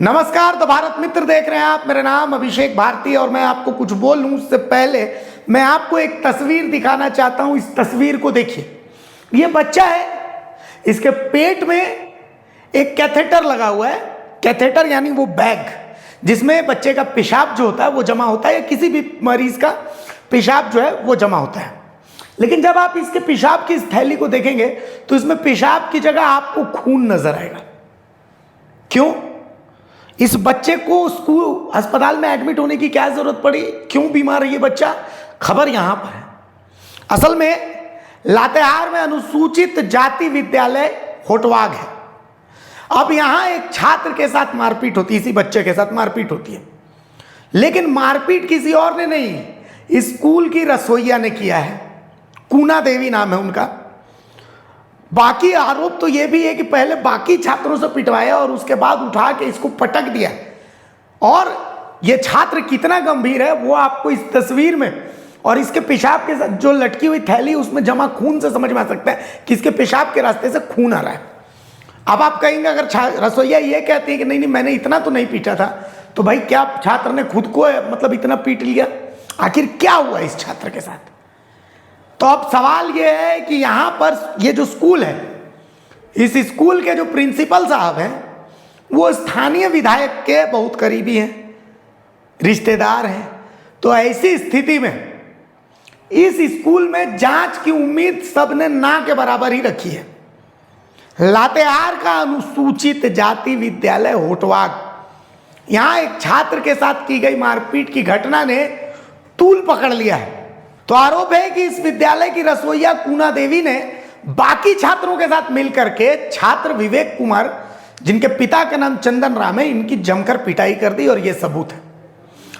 नमस्कार। तो भारत मित्र देख रहे हैं आप। मेरा नाम अभिषेक भारती और मैं आपको कुछ बोलूं उससे पहले मैं आपको एक तस्वीर दिखाना चाहता हूं। इस तस्वीर को देखिए। ये बच्चा है, इसके पेट में एक कैथेटर लगा हुआ है। कैथेटर यानी वो बैग जिसमें बच्चे का पेशाब जो होता है वो जमा होता है, या किसी भी मरीज का पेशाब जो है वो जमा होता है। लेकिन जब आप इसके पेशाब की इस थैली को देखेंगे तो इसमें पेशाब की जगह आपको खून नजर आएगा। क्यों? इस बच्चे को स्कूल अस्पताल में एडमिट होने की क्या जरूरत पड़ी? क्यों बीमार है ये बच्चा? खबर यहां पर है। असल में लातेहार में अनुसूचित जाति विद्यालय होटवाग है। अब यहां एक छात्र के साथ मारपीट होती है, इसी बच्चे के साथ मारपीट होती है। लेकिन मारपीट किसी और ने नहीं, स्कूल की रसोइया ने किया है। कूना देवी नाम है उनका। बाकी आरोप तो यह भी है कि पहले बाकी छात्रों से पिटवाया और उसके बाद उठा के इसको पटक दिया। और यह छात्र कितना गंभीर है वो आपको इस तस्वीर में और इसके पेशाब के साथ जो लटकी हुई थैली उसमें जमा खून से समझ में आ सकता है कि इसके पेशाब के रास्ते से खून आ रहा है। अब आप कहेंगे अगर रसोइया ये कहती है कि नहीं मैंने इतना तो नहीं पीटा था, तो भाई क्या छात्र ने खुद को मतलब इतना पीट लिया? आखिर क्या हुआ इस छात्र के साथ? तो अब सवाल यह है कि यहां पर ये जो स्कूल है, इस स्कूल के जो प्रिंसिपल साहब हैं वो स्थानीय विधायक के बहुत करीबी हैं, रिश्तेदार हैं। तो ऐसी स्थिति में इस स्कूल में जांच की उम्मीद सबने ना के बराबर ही रखी है। लातेहार का अनुसूचित जाति विद्यालय होटवाग, यहां एक छात्र के साथ की गई मारपीट की घटना ने तूल पकड़ लिया है। तो आरोप है कि इस विद्यालय की रसोइया कूना देवी ने बाकी छात्रों के साथ मिलकर के छात्र विवेक कुमार, जिनके पिता का नाम चंदन राम है, इनकी जमकर पिटाई कर दी और यह सबूत है।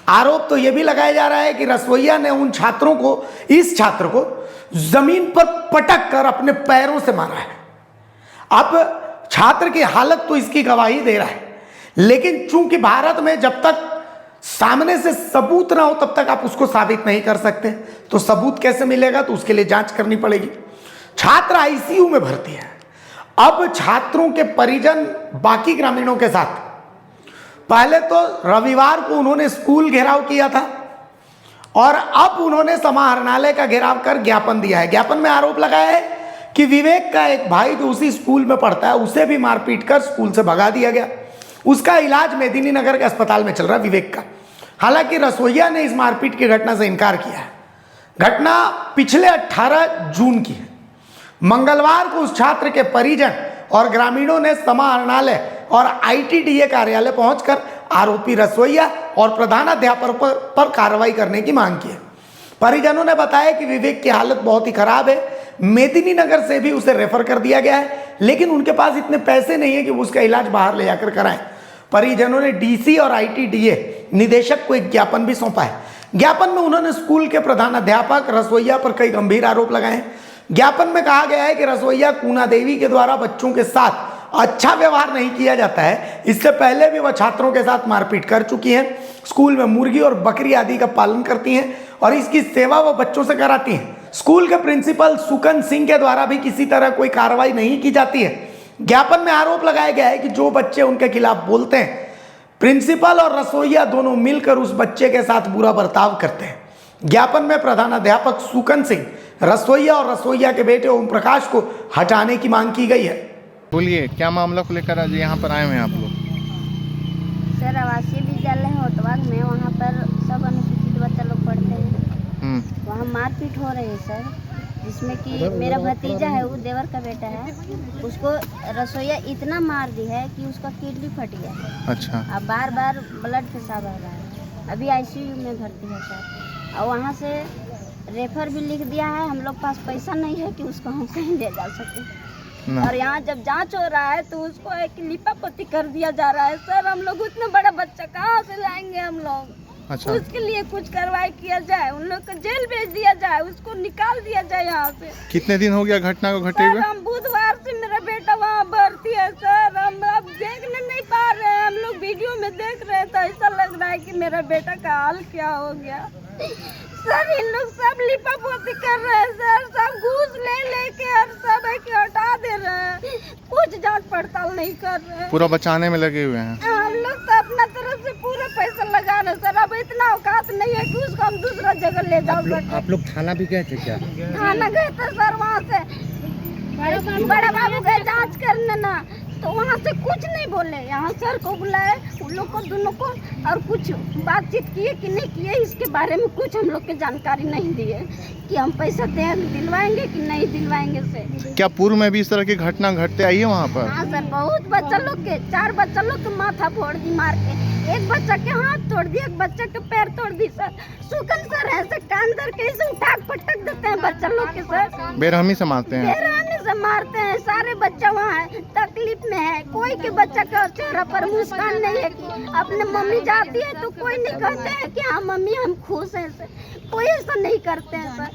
आरोप तो यह भी लगाया जा रहा है कि रसोइया ने उन छात्रों को, इस छात्र को जमीन पर पटक कर अपने पैरों से मारा है। अब छात्र की हालत तो इसकी गवाही दे रहा है, लेकिन चूंकि भारत में जब तक सामने से सबूत ना हो तब तक आप उसको साबित नहीं कर सकते। तो सबूत कैसे मिलेगा? तो उसके लिए जांच करनी पड़ेगी। छात्र आईसीयू में भर्ती है। अब छात्रों के परिजन बाकी ग्रामीणों के साथ, पहले तो रविवार को उन्होंने स्कूल घेराव किया था और अब उन्होंने समाहरणालय का घेराव कर ज्ञापन दिया है। ज्ञापन में आरोप लगाया है कि विवेक का एक भाई जो उसी स्कूल में पढ़ता है उसे भी मारपीट कर स्कूल से भगा दिया गया। उसका इलाज मेदिनीनगर के अस्पताल में चल रहा है, विवेक का। हालांकि रसोइया ने इस मारपीट की घटना से इनकार किया है। घटना पिछले 18 जून की है। मंगलवार को उस छात्र के परिजन और ग्रामीणों ने समाहरणालय और आईटीडीए कार्यालय पहुंचकर आरोपी रसोइया और प्रधानाध्यापक पर कार्रवाई करने की मांग की है। परिजनों ने बताया कि विवेक की हालत बहुत ही खराब है। मेदिनीनगर से भी उसे रेफर कर दिया गया है, लेकिन उनके पास इतने पैसे नहीं है कि वो उसका इलाज बाहर ले जाकर कराएं। परिजनों ने डीसी और आईटीडीए निदेशक को एक ज्ञापन भी सौंपा है। ज्ञापन में उन्होंने स्कूल के प्रधानाध्यापक रसोइया पर कई गंभीर आरोप लगाए हैं। ज्ञापन में कहा गया है कि रसोइया कूना देवी के द्वारा बच्चों के साथ अच्छा व्यवहार नहीं किया जाता है। इससे पहले भी वह छात्रों के साथ मारपीट कर चुकी हैं। स्कूल में मुर्गी और बकरी आदि का पालन करती हैं और इसकी सेवा वह बच्चों से कराती हैं। स्कूल के प्रिंसिपल सुकन सिंह के द्वारा भी किसी तरह कोई कार्रवाई नहीं की जाती है। ज्ञापन में आरोप लगाया गया है कि जो बच्चे उनके खिलाफ बोलते हैं, प्रिंसिपल और रसोइया दोनों मिलकर उस बच्चे के साथ बुरा बर्ताव करते हैं। ज्ञापन में प्रधानाध्यापक सुकन सिंह, रसोइया और रसोइया के बेटे ओम प्रकाश को हटाने की मांग की गई है। बोलिए, क्या मामला को लेकर आज यहाँ पर आए हुए हैं आप लोग? सर, आवासीय विद्यालय होटवाग में वहाँ पर सब अनुसूचित बच्चा लोग पढ़ते हैं। वहाँ मारपीट हो रही है सर, जिसमें कि मेरा भतीजा है, वो देवर का बेटा है, उसको रसोइया इतना मार दी है कि उसका किडनी फट गया है। अच्छा। अब बार बार ब्लड पेशाब आ रहा है। अभी आईसीयू में भर्ती है सर, और वहाँ से रेफर भी लिख दिया है। हम लोग पास पैसा नहीं है कि उसको हम कहीं ले जा सकें। और यहाँ जब जांच हो रहा है तो उसको एक लिपापोती कर दिया जा रहा है। सर, हम लोग उतना बड़ा बच्चा कहाँ से लाएंगे हम लोग? अच्छा। उसके लिए कुछ कार्रवाई किया जाए, उन लोग को जेल भेज दिया जाए, उसको निकाल दिया जाए यहाँ से। कितने दिन हो गया घटना को घटे हुए? हम बुधवार से मेरा बेटा वहाँ भर्ती है सर। हम अब देखने नहीं पा रहे हैं। हम लोग वीडियो में देख रहे तो ऐसा लग रहा है कि मेरा बेटा का हाल क्या हो गया। सर, इन लोग सब लिपापोती कर रहे हैं सर, सब घूस ले लेके और सब है कि हटा दे रहे हैं, कुछ जांच पड़ताल नहीं कर रहे हैं। पूरा बचाने में लगे हुए हैं। हम लोग सब तरह से पूरा पैसा लगा रहे सर। अब इतना औकात नहीं है कि उसको हम दूसरा जगह ले जा सकते। आप लोग थाना भी गए थे क्या? थाना गए थे सर, वहाँ से बड़ा बाबू गए जांच करने ना, तो वहाँ से कुछ नहीं बोले। यहाँ सर को बुलाए, उन लोग को दोनों को, और कुछ बातचीत किए कि नहीं किए इसके बारे में कुछ हम लोग की जानकारी नहीं दिए कि हम पैसा दिलवाएंगे कि नहीं दिलवाएंगे से। क्या पूर्व में भी इस तरह की घटना घटते आई है वहाँ पर? हाँ सर, बहुत बच्चा लोग के, 4 बच्चा लोग के माथा फोड़ दी मार के, एक बच्चा के हाथ तोड़ दी, एक बच्चा के पैर तोड़ दी सर। सुकन सर ऐसे कान दर के ऐसे उठा पटक देते हैं बच्चा लोग के सर, बेरहमी से मारते हैं। बेरहमी से मारते हैं। सारे बच्चा वहाँ तकलीफ में है, कोई के बच्चा का चेहरा पर मुस्कान नहीं है कि अपने मम्मी जाती है तो कोई नहीं कहते हैं कि हाँ मम्मी हम खुश हैं सर, कोई ऐसा नहीं करते हैं सर,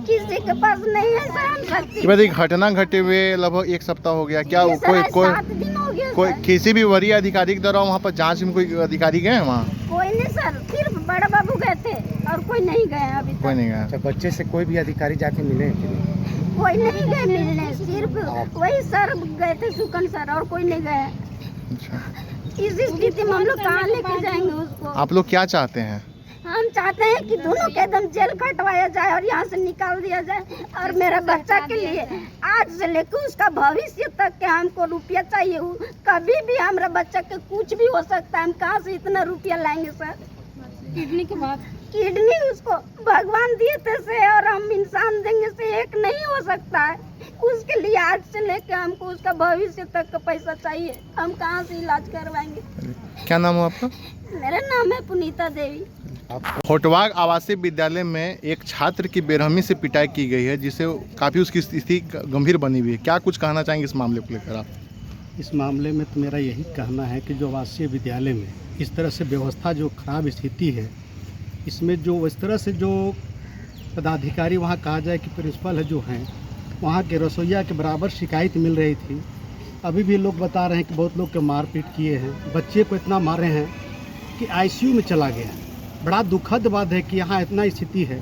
किसी के पास नहीं है सर हम शक्ति। ये घटना घटे हुए लगभग 1 सप्ताह हो गया, क्या कोई 7 दिन हो गया कोई सर। किसी भी वरीय अधिकारी के द्वारा वहाँ पर जांच में कोई अधिकारी गए हैं वहाँ? कोई नहीं सर, सिर्फ बड़ा बाबू गए थे और कोई नहीं गए अभी तक। कोई नहीं गया। अच्छा, बच्चे से कोई भी अधिकारी जाके मिले हैं कि नहीं? कोई नहीं गए मिलने, सिर्फ वही सर गए थे सुकन सर, और कोई नहीं गए। अच्छा, इस स्थिति में हम लोग कहाँ लेके जाएंगे उसको? आप लोग क्या चाहते हैं? हम चाहते हैं कि दोनों के एकदम जेल कटवाया जाए और यहाँ से निकाल दिया जाए। और मेरा बच्चा के लिए आज से लेकर उसका भविष्य तक के हमको रुपया चाहिए। कभी भी हमारा बच्चा के कुछ भी हो सकता है, हम कहाँ से इतना रुपया लाएंगे सर? किडनी के बाद किडनी उसको भगवान दिए थे से और हम इंसान देंगे से एक नहीं हो सकता है। उसके लिए आज से लेकर हमको उसका भविष्य तक का पैसा चाहिए, हम कहाँ से इलाज करवाएंगे? क्या नाम है आपका? मेरा नाम है पुनीता देवी। होटवाग आवासीय विद्यालय में एक छात्र की बेरहमी से पिटाई की गई है, जिससे काफ़ी उसकी स्थिति गंभीर बनी हुई है। क्या कुछ कहना चाहेंगे इस मामले को लेकर आप? इस मामले में तो मेरा यही कहना है कि जो आवासीय विद्यालय में इस तरह से व्यवस्था जो खराब स्थिति है, इसमें जो इस तरह से जो पदाधिकारी वहाँ कहा जाए कि प्रिंसिपल है जो हैं, वहाँ के रसोइया के बराबर शिकायत मिल रही थी। अभी भी लोग बता रहे हैं कि बहुत लोग के मारपीट किए हैं, बच्चे को इतना मारे हैं कि आईसीयू में चला गया। बड़ा दुखद बात है कि यहाँ इतना स्थिति है।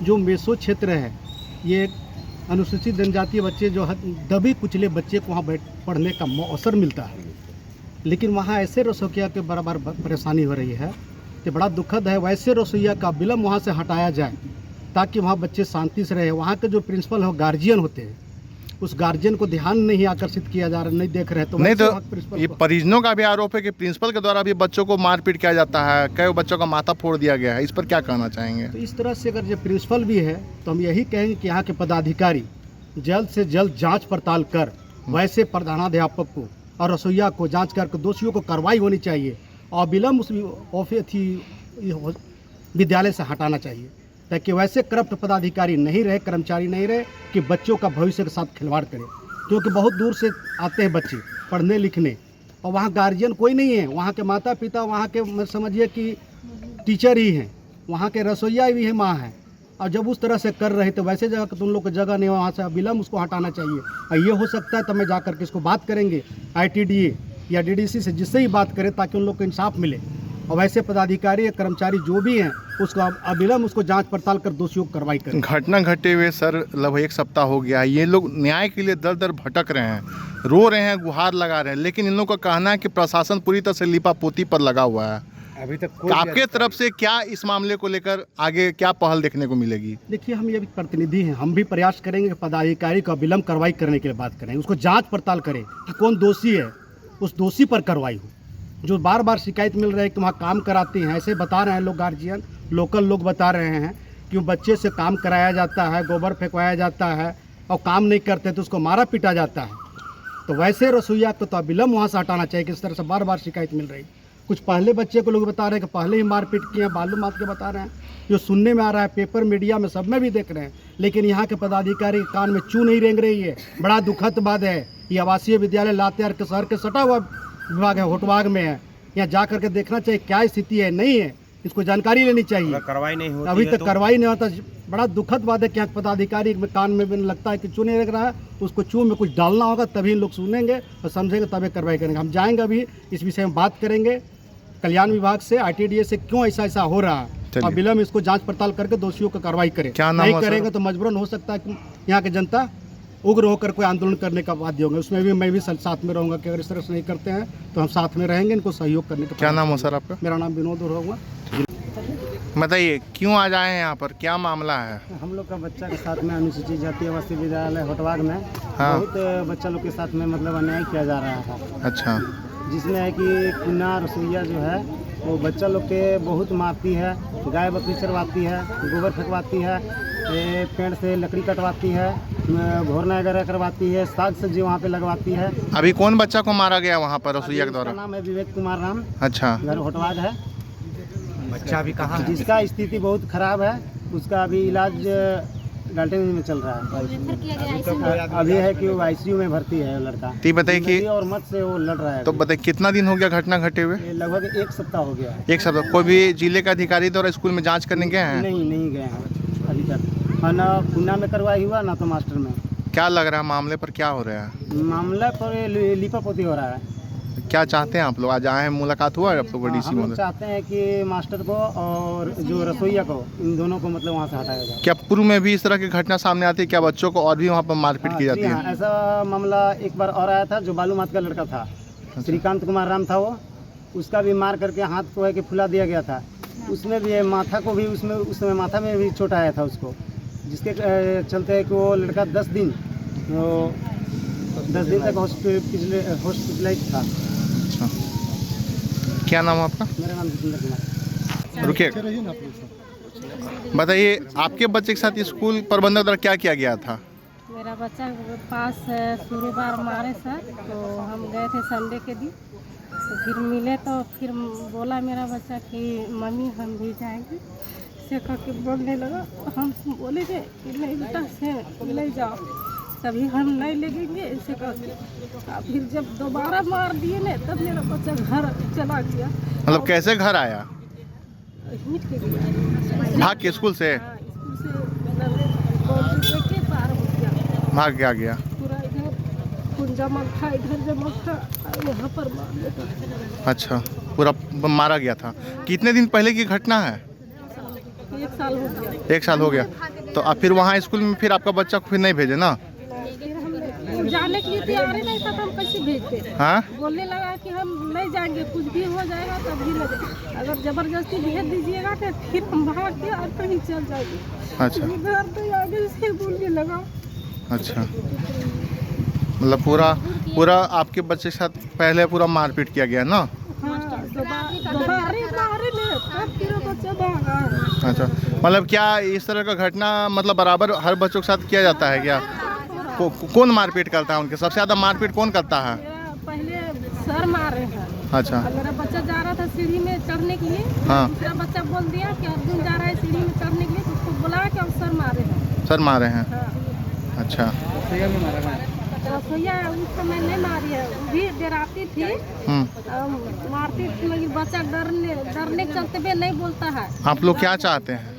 जो मेसो क्षेत्र है, ये अनुसूचित जनजातीय बच्चे जो दबे कुचले बच्चे को वहाँ पढ़ने का अवसर मिलता है, लेकिन वहाँ ऐसे रसोइया के बराबर परेशानी हो रही है कि बड़ा दुखद है। वैसे रसोइया का विलम्ब वहाँ से हटाया जाए ताकि वहाँ बच्चे शांति से रहे। वहाँ के जो प्रिंसिपल हो, गार्जियन होते हैं, उस गार्जियन को ध्यान नहीं आकर्षित किया जा रहा, नहीं देख रहे। तो नहीं तो ये परिजनों का भी आरोप है कि प्रिंसिपल के द्वारा भी बच्चों को मारपीट किया जाता है, कई बच्चों का माथा फोड़ दिया गया है। इस पर क्या कहना चाहेंगे? तो इस तरह से अगर जो प्रिंसिपल भी है तो हम यही कहेंगे कि यहाँ के पदाधिकारी जल्द से जल्द जांच पड़ताल कर वैसे प्रधानाध्यापक को और रसोइया को जांच करके दोषियों को कार्रवाई होनी चाहिए और विलम्ब उस विद्यालय से हटाना चाहिए, ताकि वैसे करप्ट पदाधिकारी नहीं रहे, कर्मचारी नहीं रहे कि बच्चों का भविष्य के साथ खिलवाड़ करे। क्योंकि बहुत दूर से आते हैं बच्चे पढ़ने लिखने, और वहाँ गार्जियन कोई नहीं है। वहाँ के माता पिता, वहाँ के समझिए कि टीचर ही हैं, वहाँ के रसोइया भी है, माँ है। और जब उस तरह से कर रहे तो वैसे जगह तुम लोग को जगह नहीं, वहाँ से विलम्ब उसको हटाना चाहिए। और ये हो सकता है तो मैं जा करके इसको बात करेंगे ITDA या DDC से, जिससे ही बात करें ताकि उन लोग को इंसाफ मिले। और वैसे पदाधिकारी या कर्मचारी जो भी हैं उसको अविलंब उसको जांच पड़ताल कर दोषियों को कार्रवाई करें। घटना घटे हुए सर लगभग 1 सप्ताह हो गया है। ये लोग न्याय के लिए दर दर भटक रहे हैं, रो रहे हैं, गुहार लगा रहे हैं, लेकिन इन लोगों का कहना है कि प्रशासन पूरी तरह से लिपापोती पर लगा हुआ है। अभी तक आपके तरफ से क्या इस मामले को लेकर आगे क्या पहल देखने को मिलेगी? देखिए, हम ये भी प्रतिनिधि हैं, हम भी प्रयास करेंगे कि पदाधिकारी को अविलंब कार्रवाई करने के लिए बात करें, उसको जांच पड़ताल करें कि कौन दोषी है, उस दोषी पर कार्रवाई हो। जो बार बार शिकायत मिल रही है कि वहाँ काम कराते हैं, ऐसे बता रहे हैं लोग, गार्जियन लोकल लोग बता रहे हैं कि बच्चे से काम कराया जाता है, गोबर फेंकवाया जाता है और काम नहीं करते तो उसको मारा पीटा जाता है। तो वैसे रसोइया को तो अविलंब वहाँ से हटाना चाहिए कि इस तरह से बार बार शिकायत मिल रही। कुछ पहले बच्चे को लोग बता रहे हैं कि पहले ही मारपीट किए हैं, बालू मार के बता रहे हैं, जो सुनने में आ रहा है, पेपर मीडिया में सब में भी देख रहे हैं, लेकिन यहाँ के पदाधिकारी के कान में चू नहीं रेंग रही है। बड़ा दुखद बात है। ये आवासीय विद्यालय लातेहार के शहर के सटा हुआ विभाग है, होटवाग में है। यहाँ जा करके देखना चाहिए क्या स्थिति है, नहीं है, इसको जानकारी लेनी चाहिए। कार्रवाई नहीं होती अभी है तक तो कार्रवाई नहीं होता। बड़ा दुखद बात है कि यहाँ पदाधिकारी में कान में भी लगता है कि चू नहीं लग रहा है, उसको चू में कुछ डालना होगा तभी लोग सुनेंगे और समझेंगे, तभी कार्रवाई करेंगे। हम जाएंगे, अभी इस विषय में बात करेंगे कल्याण विभाग से, ITDA से, क्यों ऐसा हो रहा है और विलम्ब इसको जांच पड़ताल करके दोषियों को कार्रवाई करें। क्या नाम नहीं करेंगे तो मजबूरन हो सकता है कि यहाँ की जनता उग्र होकर कोई आंदोलन करने का बाध्य होंगे। उसमें भी मैं भी साथ में रहूँगा कि अगर इस तरह से नहीं करते हैं तो हम साथ में रहेंगे, इनको सहयोग करने का। क्या नाम हो सर आपका? मेरा नाम विनोद होगा। बताइए क्यों आज आए हैं यहाँ पर, क्या मामला है? हम लोग का बच्चा के साथ में अनुसूचित जाति आवासीय विद्यालय होटवाग में हाँ। बहुत बच्चा लोग के साथ में मतलब अन्याय किया जा रहा है, अच्छा, जिसमें है कि कुन्ना रसोईया जो है वो बच्चा लोग के बहुत मारती है, गाय बकरी चरवाती है, गोबर फेंकवाती है, पेड़ से लकड़ी कटवाती है, घोरना वगैरह करवाती है, साग सब्जी वहाँ पे लगवाती है। अभी कौन बच्चा को मारा गया वहाँ पर रसोईया के उसका द्वारा? नाम है विवेक कुमार राम, अच्छा, घर होटवाग है। बच्चा अभी कहाँ है? जिसका स्थिति बहुत खराब है, उसका अभी इलाज डाल्टनगंज में चल रहा है। अभी है कि वो आईसीयू में भर्ती है लड़का। तो ये बताइए कि नदी और मत से वो लड़ रहा है। तो बताइए कितना दिन हो गया घटना घटे हुए? ये लगभग 1 सप्ताह हो गया है। एक सप्ताह। कोई भी जिले का अधिकारी द्वारा स्कूल में जांच करने गए हैं? नहीं गए हैं अभी तक। और ना पुन्ना में करवाई हुआ ना तो मास्टर में। क्या लग रहा है मामले पर क्या हो रहा है? मामला पर लिपापोती हो रहा है। क्या चाहते हैं आप लोग? आज आए हैं, मुलाकात हुआ है आप लोग डीसी हम लोग महोदय? चाहते हैं कि मास्टर को और जो रसोईया को, इन दोनों को मतलब वहाँ से हटाया जाए। क्या पूर्व में भी इस तरह की घटना सामने आती है? क्या बच्चों को और भी वहाँ पर मारपीट की जाती जी है? हाँ, ऐसा मामला एक बार और आया था। जो बालू मात का लड़का था, श्रीकांत कुमार राम था वो, उसका भी मार करके हाथ को है कि फुला दिया गया था। उसमें भी माथा को भी उसमें उस समय माथा में भी चोट आया था उसको, जिसके चलते है कि वो लड़का 10 दिन तक हॉस्पिटलाइज था। क्या नाम है आपका? मेरा नाम जितेंद्र कुमार। रुकिए, बताइए आपके बच्चे के साथ स्कूल प्रबंधक द्वारा क्या किया गया था? मेरा बच्चा के पास शुक्रवार मारे सर, तो हम गए थे संडे के दिन, तो फिर मिले तो फिर बोला मेरा बच्चा कि मम्मी हम भी जाएंगे, से कह के बोलने लगा। हम बोले थे कि नहीं बेटा से ले जाओ, तभी हम नहीं लगेंगे ऐसे करके। फिर जब दोबारा मार दिए ना तब मेरा बच्चा घर चला गया। मतलब कैसे घर आया? हिट के गया, भाग के स्कूल से? हाँ, स्कूल से मतलब बाउंड्री के पार हो गया, भाग के आ गया। पूरा इधर खून जमा था, इधर जमा था, यहाँ पर मार देता। अच्छा, पूरा मारा गया था। कितने दिन पहले की घटना है? 1 साल हो गया। 1 साल हो गया। तो अब फिर वहाँ स्कूल में फिर आपका बच्चा को फिर नहीं भेजे ना? हम जाने के लिए तैयार ही नहीं था, तो हम कैसे भेजते? हाँ, बोलने लगा कि हम नहीं जाएंगे, कुछ भी हो जाएगा तब भी लगे, अगर ज़बरदस्ती भेज दीजिएगा तो फिर हम भाग के और कहीं चल जाएंगे। अच्छा घर तो आगे से बोलने लगा। अच्छा, मतलब पूरा आपके बच्चे के साथ पहले पूरा मारपीट किया गया ना? हाँ, दोबारा मारे ले, तब फिर बच्चा भागा है। अच्छा, मतलब क्या इस तरह का घटना मतलब बराबर हर बच्चों के साथ किया जाता है क्या? कौन मारपीट करता है उनके? सबसे ज़्यादा मारपीट कौन करता है? पहले सर मारे हैं। अच्छा, मेरा बच्चा जा रहा था सीढ़ी में चढ़ने के लिए, हाँ। दूसरा बच्चा बोल दिया कि अर्जुन जा रहा है सीढ़ी में चढ़ने के लिए, तो उसको बुला के और सर मारे हैं। सर मारे हैं? हाँ। अच्छा, रसोईया उस समय नहीं मारी है, वो भी डराती थी, मारती थी, लेकिन बच्चा डरने के चलते भी नहीं बोलता है। आप लोग क्या चाहते हैं?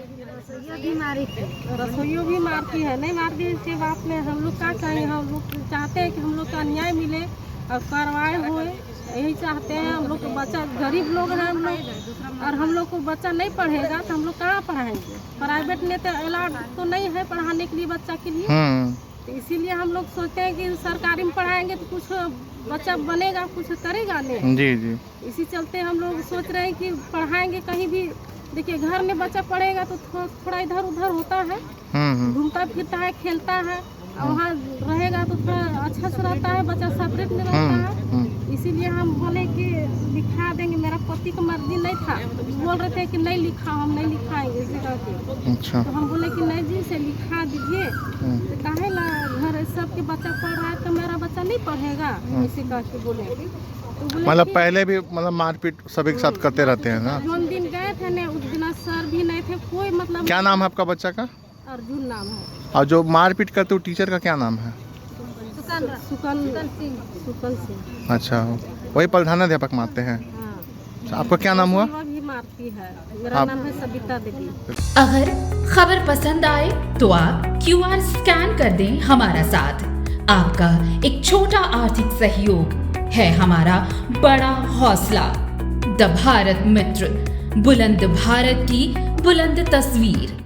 रसोइयों भी मारती है, नहीं मारती इसके बात में हम लोग क्या चाहिए? हम लोग चाहते हैं कि हम लोग का न्याय मिले और कार्रवाई होए, यही चाहते हैं। हम लोग को बच्चा, गरीब लोग हैं हम लोग, और हम लोग को बच्चा नहीं पढ़ेगा तो हम लोग कहाँ पढ़ाएंगे? प्राइवेट में तो अलाउड तो नहीं है पढ़ाने के लिए बच्चा के लिए, तो इसीलिए हम लोग सोचते हैं कि सरकारी में पढ़ाएंगे तो कुछ बच्चा बनेगा, कुछ करेगा नहीं। जी जी, इसी चलते हम लोग सोच रहे हैं कि पढ़ाएंगे कहीं भी। देखिए घर में बच्चा पढ़ेगा तो थोड़ा इधर उधर होता है, घूमता फिरता है, खेलता है, और वहाँ रहेगा तो थोड़ा अच्छा से रहता है, बच्चा सेपरेट में रहता है। इसीलिए हम बोले कि लिखा देंगे। मेरा पति की मर्जी नहीं था, बोल रहे थे कि नहीं लिखा, हम नहीं लिखाएंगे इसी करके। अच्छा, तो हम बोले कि नहीं जी से लिखा दीजिए, तो काहे ला घर सबके बच्चा पढ़ रहा है तो मेरा बच्चा नहीं पढ़ेगा, इसी करके बोले। तो बोले मतलब कि पहले भी मतलब मारपीट सभी के साथ करते रहते हैं ना? जोन दिन गए थे ना, उस दिन सर भी नहीं थे, कोई मतलब। क्या नाम है आपका बच्चा का? अर्जुन नाम है। और जो मारपीट करते हो टीचर का क्या नाम है? सुकन सिंह। अच्छा, वही प्रधानाध्यापक मारते हैं? हाँ। आपका क्या नाम हुआ? भी मारती है। मेरा नाम है सविता देवी। अगर खबर पसंद आए तो आप QR स्कैन कर दें हमारा साथ। आपका एक छोटा आर्थिक सहयोग है हमारा बड़ा हौसला। द भारत मित्र, बुलंद भारत की बुलंद तस्वीर।